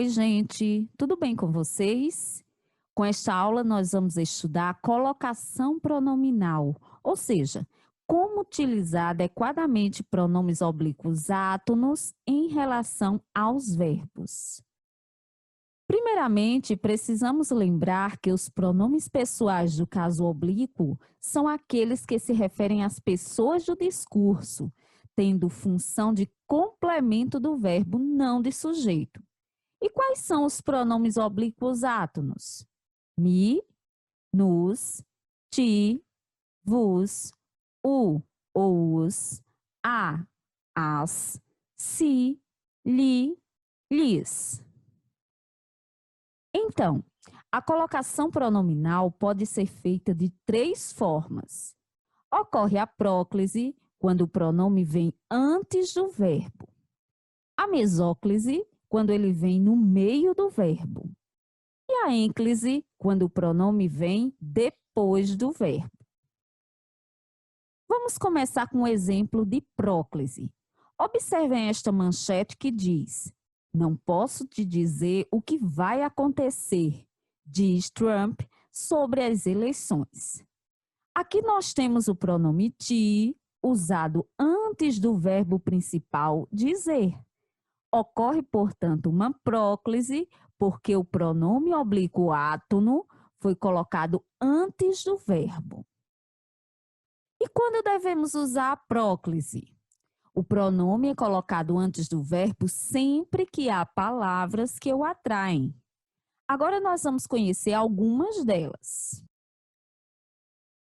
Oi, gente, tudo bem com vocês? Com esta aula, nós vamos estudar a colocação pronominal, ou seja, como utilizar adequadamente pronomes oblíquos átonos em relação aos verbos. Primeiramente, precisamos lembrar que os pronomes pessoais do caso oblíquo são aqueles que se referem às pessoas do discurso, tendo função de complemento do verbo, não de sujeito. E quais são os pronomes oblíquos átonos? Mi, nos, ti, vos, o ou os, a, as, si, li, lhes. Então, a colocação pronominal pode ser feita de três formas. Ocorre a próclise, quando o pronome vem antes do verbo. A mesóclise, quando ele vem no meio do verbo. E a ênclise, quando o pronome vem depois do verbo. Vamos começar com um exemplo de próclise. Observem esta manchete que diz: não posso te dizer o que vai acontecer, diz Trump sobre as eleições. Aqui nós temos o pronome te, usado antes do verbo principal dizer. Ocorre, portanto, uma próclise, porque o pronome oblíquo átono foi colocado antes do verbo. E quando devemos usar a próclise? O pronome é colocado antes do verbo sempre que há palavras que o atraem. Agora nós vamos conhecer algumas delas.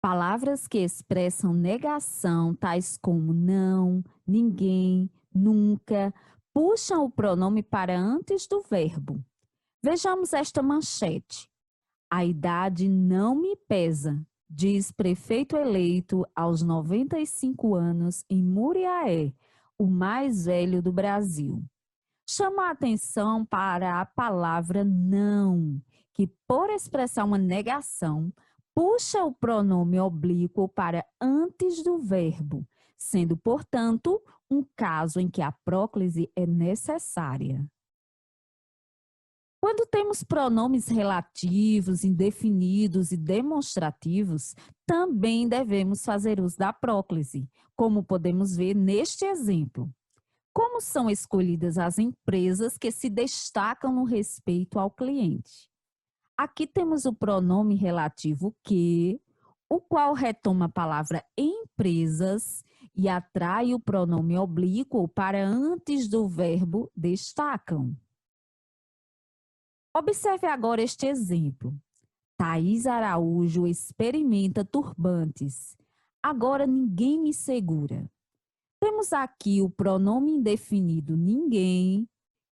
Palavras que expressam negação, tais como não, ninguém, nunca, puxam o pronome para antes do verbo. Vejamos esta manchete. A idade não me pesa, diz prefeito eleito aos 95 anos em Muriaé, o mais velho do Brasil. Chama a atenção para a palavra não, que por expressar uma negação, puxa o pronome oblíquo para antes do verbo, sendo, portanto, um caso em que a próclise é necessária. Quando temos pronomes relativos, indefinidos e demonstrativos, também devemos fazer uso da próclise, como podemos ver neste exemplo. Como são escolhidas as empresas que se destacam no respeito ao cliente? Aqui temos o pronome relativo que, o qual retoma a palavra empresas e atrai o pronome oblíquo para antes do verbo destacam. Observe agora este exemplo. Thaís Araújo experimenta turbantes. Agora ninguém me segura. Temos aqui o pronome indefinido ninguém,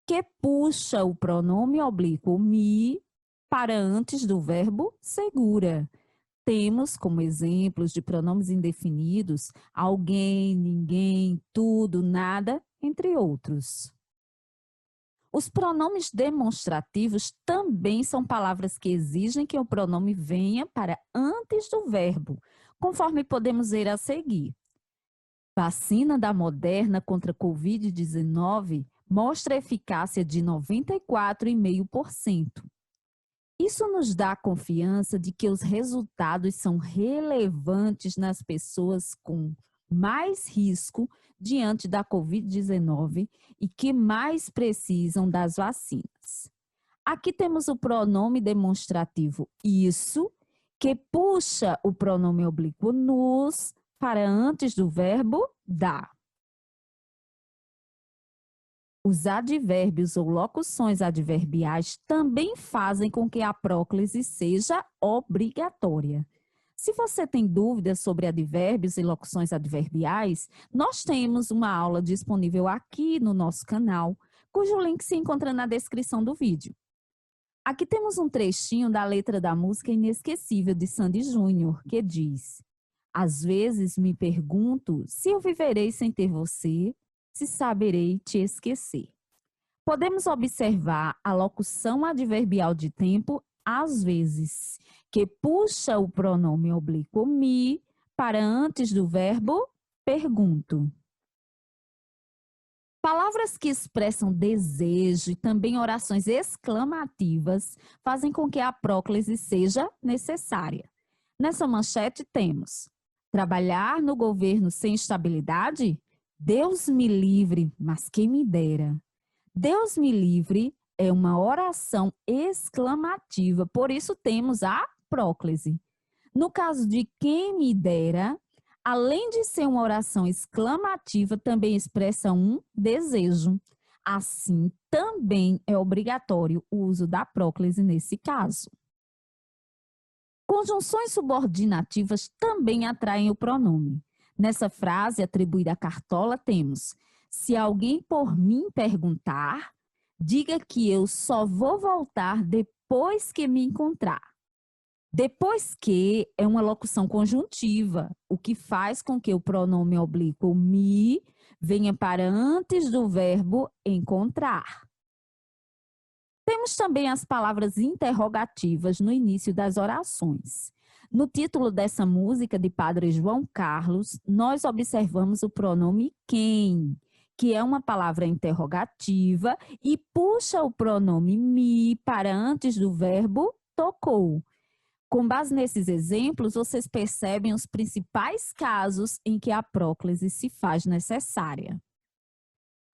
que puxa o pronome oblíquo me para antes do verbo segura. Temos como exemplos de pronomes indefinidos alguém, ninguém, tudo, nada, entre outros. Os pronomes demonstrativos também são palavras que exigem que o pronome venha para antes do verbo, conforme podemos ver a seguir. Vacina da Moderna contra a Covid-19 mostra eficácia de 94,5%. Isso nos dá a confiança de que os resultados são relevantes nas pessoas com mais risco diante da Covid-19 e que mais precisam das vacinas. Aqui temos o pronome demonstrativo isso, que puxa o pronome oblíquo nos para antes do verbo dar. Os advérbios ou locuções adverbiais também fazem com que a próclise seja obrigatória. Se você tem dúvidas sobre advérbios e locuções adverbiais, nós temos uma aula disponível aqui no nosso canal, cujo link se encontra na descrição do vídeo. Aqui temos um trechinho da letra da música Inesquecível de Sandy Júnior, que diz: às vezes me pergunto se eu viverei sem ter você, se saberei te esquecer. Podemos observar a locução adverbial de tempo às vezes, que puxa o pronome oblíquo me para antes do verbo pergunto. Palavras que expressam desejo e também orações exclamativas fazem com que a próclise seja necessária. Nessa manchete temos: trabalhar no governo sem estabilidade? Deus me livre, mas quem me dera. Deus me livre é uma oração exclamativa, por isso temos a próclise. No caso de quem me dera, além de ser uma oração exclamativa, também expressa um desejo. Assim, também é obrigatório o uso da próclise nesse caso. Conjunções subordinativas também atraem o pronome. Nessa frase atribuída à Cartola temos: se alguém por mim perguntar, diga que eu só vou voltar depois que me encontrar. Depois que é uma locução conjuntiva, o que faz com que o pronome oblíquo me venha para antes do verbo encontrar. Temos também as palavras interrogativas no início das orações. No título dessa música de Padre João Carlos, nós observamos o pronome quem, que é uma palavra interrogativa e puxa o pronome me para antes do verbo tocou. Com base nesses exemplos, vocês percebem os principais casos em que a próclise se faz necessária.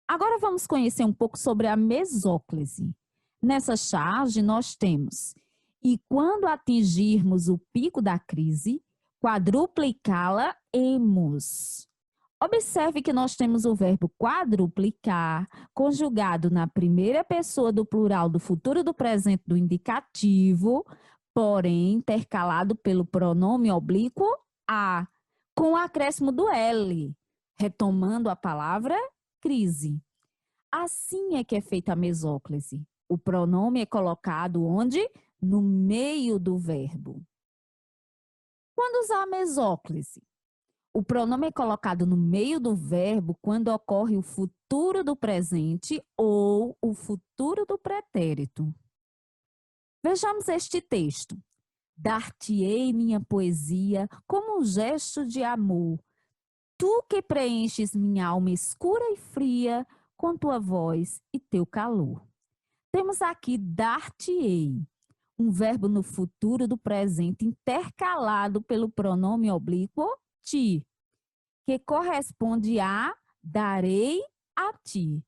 Agora vamos conhecer um pouco sobre a mesóclise. Nessa charge, nós temos: e quando atingirmos o pico da crise, quadruplicá-la-emos. Observe que nós temos o verbo quadruplicar, conjugado na primeira pessoa do plural do futuro do presente do indicativo, porém intercalado pelo pronome oblíquo a, com o acréscimo do L, retomando a palavra crise. Assim é que é feita a mesóclise. O pronome é colocado onde? No meio do verbo. Quando usar a mesóclise? O pronome é colocado no meio do verbo quando ocorre o futuro do presente ou o futuro do pretérito. Vejamos este texto. Dar-te-ei minha poesia como um gesto de amor. Tu que preenches minha alma escura e fria com tua voz e teu calor. Temos aqui dar-te-ei, um verbo no futuro do presente intercalado pelo pronome oblíquo ti, que corresponde a darei a ti.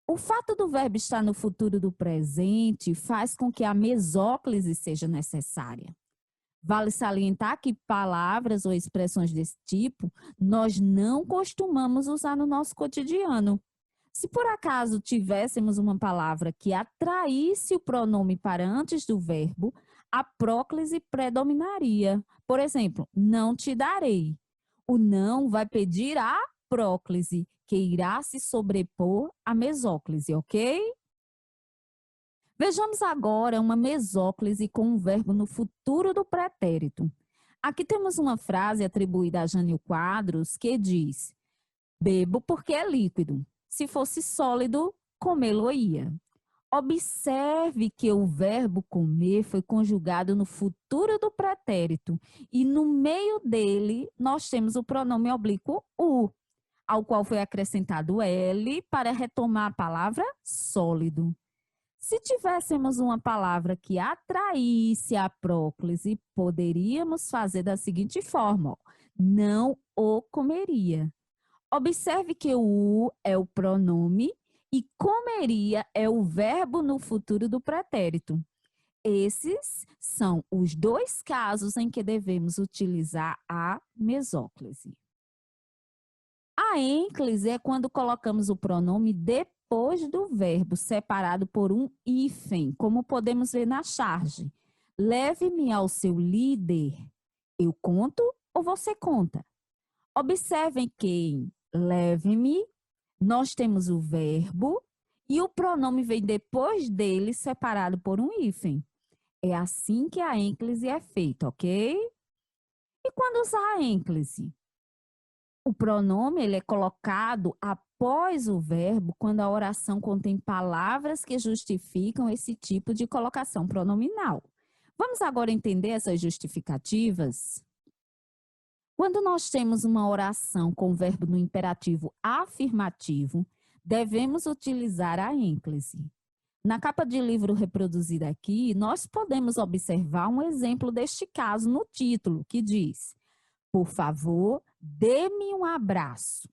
O fato do verbo estar no futuro do presente faz com que a mesóclise seja necessária. Vale salientar que palavras ou expressões desse tipo nós não costumamos usar no nosso cotidiano. Se por acaso tivéssemos uma palavra que atraísse o pronome para antes do verbo, a próclise predominaria. Por exemplo, não te darei. O não vai pedir a próclise, que irá se sobrepor à mesóclise, ok? Vejamos agora uma mesóclise com um verbo no futuro do pretérito. Aqui temos uma frase atribuída a Jânio Quadros que diz: bebo porque é líquido. Se fosse sólido, comê-lo-ia. Observe que o verbo comer foi conjugado no futuro do pretérito e no meio dele nós temos o pronome oblíquo o, ao qual foi acrescentado L para retomar a palavra sólido. Se tivéssemos uma palavra que atraísse a próclise, poderíamos fazer da seguinte forma: não o comeria. Observe que o U é o pronome e comeria é o verbo no futuro do pretérito. Esses são os dois casos em que devemos utilizar a mesóclise. A ênclise é quando colocamos o pronome depois do verbo, separado por um hífen, como podemos ver na charge. Leve-me ao seu líder. Eu conto ou você conta? Observem que em leve-me, nós temos o verbo e o pronome vem depois dele, separado por um hífen. É assim que a ênclise é feita, ok? E quando usar a ênclise? O pronome ele é colocado após o verbo quando a oração contém palavras que justificam esse tipo de colocação pronominal. Vamos agora entender essas justificativas? Quando nós temos uma oração com verbo no imperativo afirmativo, devemos utilizar a ênclise. Na capa de livro reproduzida aqui, nós podemos observar um exemplo deste caso no título, que diz: por favor, dê-me um abraço.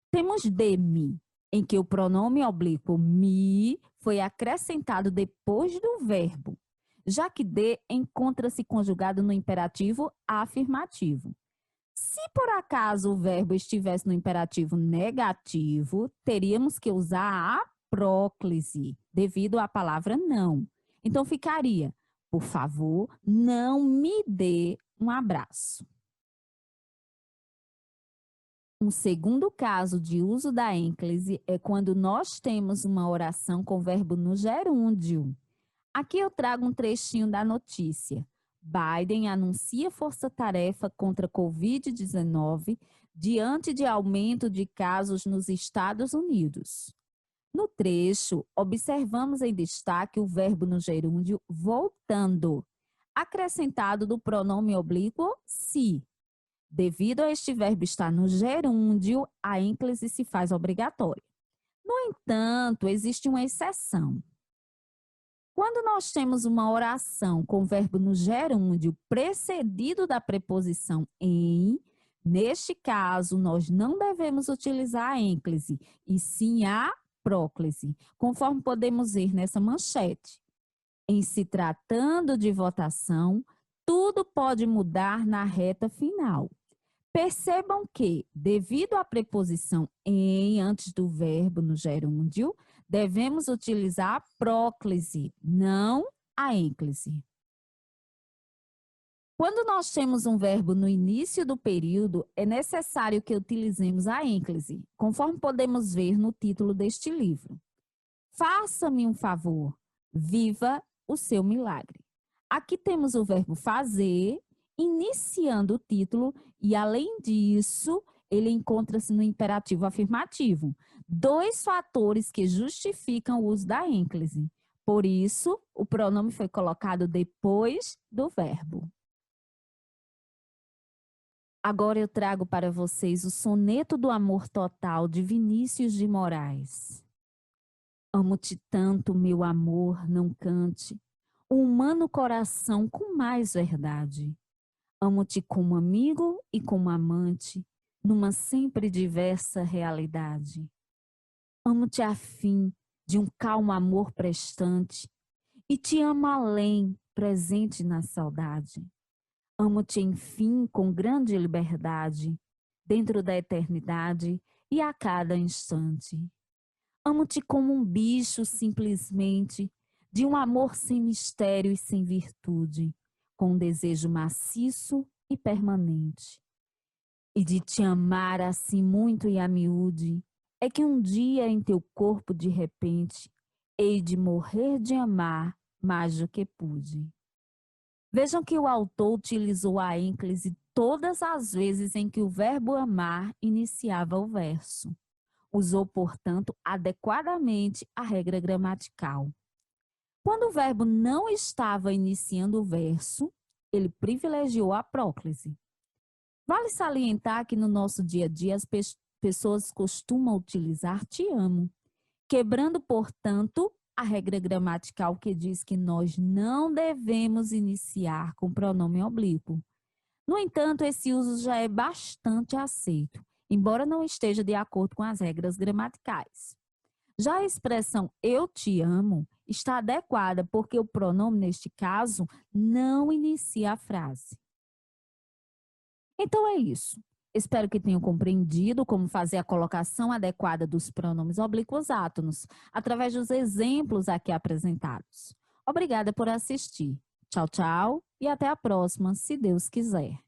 Temos dê-me, em que o pronome oblíquo me foi acrescentado depois do verbo, já que dê encontra-se conjugado no imperativo afirmativo. Se por acaso o verbo estivesse no imperativo negativo, teríamos que usar a próclise, devido à palavra não. Então ficaria: por favor, não me dê um abraço. Um segundo caso de uso da ênclise é quando nós temos uma oração com verbo no gerúndio. Aqui eu trago um trechinho da notícia. Biden anuncia força-tarefa contra a Covid-19 diante de aumento de casos nos Estados Unidos. No trecho, observamos em destaque o verbo no gerúndio voltando, acrescentado do pronome oblíquo se. Devido a este verbo estar no gerúndio, a ênclise se faz obrigatória. No entanto, existe uma exceção. Quando nós temos uma oração com verbo no gerúndio precedido da preposição em, neste caso, nós não devemos utilizar a ênclise, e sim a próclise, conforme podemos ver nessa manchete. Em se tratando de votação, tudo pode mudar na reta final. Percebam que, devido à preposição em antes do verbo no gerúndio, devemos utilizar a próclise, não a ênclise. Quando nós temos um verbo no início do período, é necessário que utilizemos a ênclise, conforme podemos ver no título deste livro. Faça-me um favor, viva o seu milagre. Aqui temos o verbo fazer, iniciando o título, e além disso, ele encontra-se no imperativo afirmativo. Dois fatores que justificam o uso da ênclise. Por isso, o pronome foi colocado depois do verbo. Agora eu trago para vocês o Soneto do Amor Total, de Vinícius de Moraes. Amo-te tanto, meu amor, não cante, o humano coração com mais verdade. Amo-te como amigo e como amante, numa sempre diversa realidade. Amo-te a fim de um calmo amor prestante, e te amo além, presente na saudade. Amo-te, enfim, com grande liberdade, dentro da eternidade e a cada instante. Amo-te como um bicho, simplesmente, de um amor sem mistério e sem virtude, com um desejo maciço e permanente. E de te amar assim muito e a miúde, é que um dia em teu corpo de repente, hei de morrer de amar mais do que pude. Vejam que o autor utilizou a ênclise todas as vezes em que o verbo amar iniciava o verso. Usou, portanto, adequadamente a regra gramatical. Quando o verbo não estava iniciando o verso, ele privilegiou a próclise. Vale salientar que no nosso dia a dia as pessoas costumam utilizar te amo, quebrando, portanto, a regra gramatical que diz que nós não devemos iniciar com pronome oblíquo. No entanto, esse uso já é bastante aceito, embora não esteja de acordo com as regras gramaticais. Já a expressão eu te amo está adequada porque o pronome, neste caso, não inicia a frase. Então é isso. Espero que tenham compreendido como fazer a colocação adequada dos pronomes oblíquos átonos, através dos exemplos aqui apresentados. Obrigada por assistir. Tchau, tchau e até a próxima, se Deus quiser.